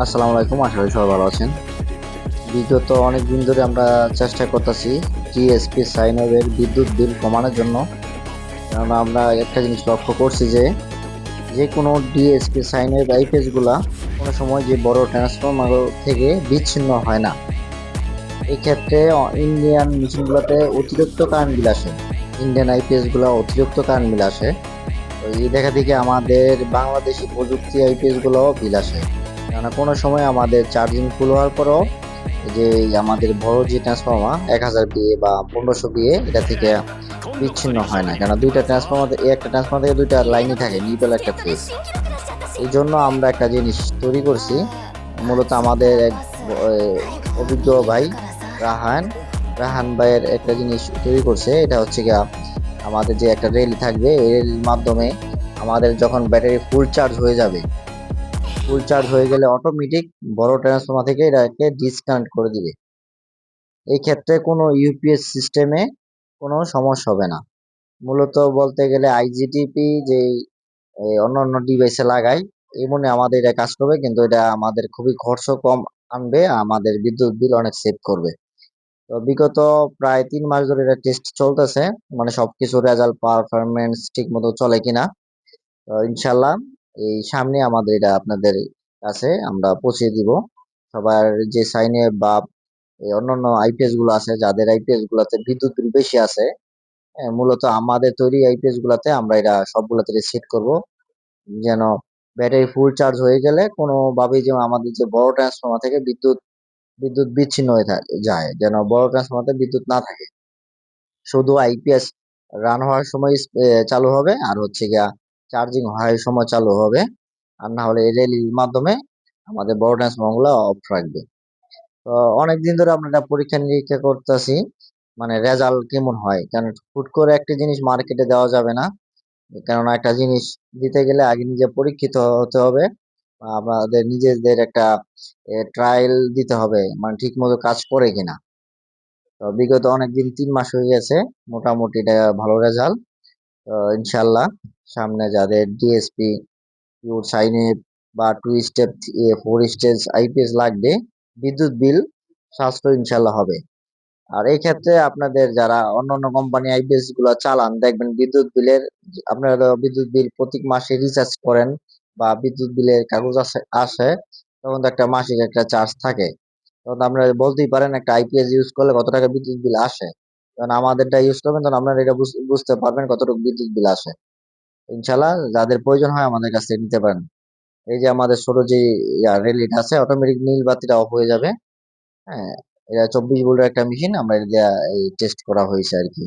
আসসালামু আলাইকুম, আশা করি সবাই ভালো আছেন। বিগত অনেক দিন ধরে আমরা চেষ্টা করতেছি জিএসপি সাইন ওয়েভের বিদ্যুৎ বিল কমানোর জন্য। কারণ আমরা একটা জিনিস লক্ষ্য করছি যে যে কোনো ডিএসপি সাইন ওয়েভ আইপিএস গুলা কোনো সময় যে বড় ট্রান্সফরমার থেকে বিচ্ছিন্ন হয় না। এই ক্ষেত্রে ইন্ডিয়ান মেশিনগুলোতে অতিরিক্ত কারেন্ট বিল আসে, ইন্ডিয়ান আইপিএস গুলা অতিরিক্ত কারেন্ট বিল আসে। তো এই দেখা দেখি আমাদের বাংলাদেশি প্রযুক্তি আইপিএস গুলোও বিল আসে। কেননা কোনো সময় আমাদের চার্জিং ফুল হওয়ার পরও যে আমাদের বড় যে ট্রান্সফর্মার 1000 বিয়ে বা 1500 বিয়ে এটা থেকে বিচ্ছিন্ন হয় না, কেন দুইটা ট্রান্সফর্মার, একটা ট্রান্সফর্মার থেকে দুইটা লাইনই থাকে, নিউট্রাল একটা ফেজ। এই জন্য আমরা একটা জিনিস তৈরি করছি। মূলত আমাদের এক অভিজ্ঞ ভাই রাহান রাহান ভাইয়ের একটা জিনিস তৈরি করছে। এটা হচ্ছে গিয়া আমাদের যে একটা রেল থাকবে, এই রেলের মাধ্যমে আমাদের যখন ব্যাটারি ফুল চার্জ হয়ে গেলে অটোমেটিক বড় ট্রান্সফর্মার থেকে এটাকে ডিসকানেক্ট করে দিবে। এই ক্ষেত্রে কোনো ইউপিএস সিস্টেমে কোনো সমস্যা হবে না। মূলত বলতে গেলে আইজিটিপি যে অন্যান্য ডিভাইসে লাগাই, এমনি আমাদের এটা কাজ করবে, কিন্তু এটা আমাদের খুবই খরচ কম আনবে, আমাদের বিদ্যুৎ বিল অনেক সেভ করবে। তো বিগত প্রায় 3 মাস ধরে এটা টেস্ট চলতেছে, মানে সবকিছু রেজাল্ট পারফরমেন্স ঠিক মতো চলে কিনা। তো ইনশাল্লাহ এই সামনে আমাদের এটা আপনাদের কাছে আমরা পৌঁছে দিব। সবার যে সাইনে বা এই অন্যান্য আইপিএস গুলো আছে, যাদের আইপিএস গুলাতে বিদ্যুৎ বিল বেশি আছে, মূলত আমাদের তৈরি আইপিএস গুলাতে আমরা এটা সবগুলাতে সেট করব, যেন ব্যাটারি ফুল চার্জ হয়ে গেলে কোনোভাবেই যেন আমাদের যে বড় ট্রান্সফর্মার থেকে বিদ্যুৎ বিদ্যুৎ বিচ্ছিন্ন হয়ে যায়, যেন বড় ট্রান্সফর্মারে বিদ্যুৎ না থাকে। শুধু আইপিএস রান হওয়ার সময় চালু হবে, আর হচ্ছে গিয়া চার্জিং হওয়ার সময় চালু হবে। আর না হলে এলইডির মাধ্যমে আমাদের বড় ট্রান্সফর্মার গুলো অফ রাখবে। তো অনেকদিন ধরে আমরা এটা পরীক্ষা নিরীক্ষা করতেছি, মানে রেজাল্ট কেমন হয়, কারণ হুট করে একটা জিনিস মার্কেটে দেওয়া যাবে না। কেননা একটা জিনিস দিতে গেলে আগে নিজে পরীক্ষিত হতে হবে, আমাদের নিজেদের একটা ট্রায়াল দিতে হবে, মানে ঠিক মতো কাজ করে কিনা। তো বিগত অনেকদিন 3 মাস হয়ে গেছে, মোটামুটি এটা ভালো রেজাল্ট। তো ইনশাল্লাহ সামনে যাদের ডিএসপি পিওর সাইনে বা 2 স্টেপ 4 স্টেজ আইপিএস লাগবে, বিদ্যুৎ বিল সাশ্রয় ইনশাল্লাহ হবে। আর এই ক্ষেত্রে আপনাদের যারা অন্যান্য কোম্পানি আইপিএস গুলো চালান, দেখবেন বিদ্যুৎ বিলের, আপনারা তো বিদ্যুৎ বিল প্রত্যেক মাসে রিচার্জ করেন বা বিদ্যুৎ বিলের কাগজ আসে, তখন তো একটা মাসিক একটা চার্জ থাকে। তখন আপনারা বলতেই পারেন একটা আইপিএস ইউজ করলে কত টাকা বিদ্যুৎ বিল আসে। তখন আমাদেরটা ইউজ করবেন, তখন আপনারা এটা বুঝতে পারবেন কতটুকু বিদ্যুৎ বিল আসে। ইনশাল্লাহ যাদের প্রয়োজন হয় আমাদের কাছ থেকে নিতে পারেন। এই যে আমাদের ছোট যে রেলিট আছে, অটোমেটিক নীল বাতিটা অফ হয়ে যাবে। হ্যাঁ, এটা 24 ভোল্টের একটা মেশিন, আমরা এটা দিয়ে এই টেস্ট করা হয়েছে আর কি।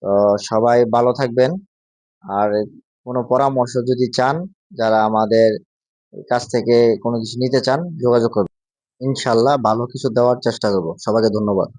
তো সবাই ভালো থাকবেন। আর কোনো পরামর্শ যদি চান, যারা আমাদের কাছ থেকে কোনো কিছু নিতে চান, যোগাযোগ করবেন। ইনশাল্লাহ ভালো কিছু দেওয়ার চেষ্টা করব। সবাইকে ধন্যবাদ।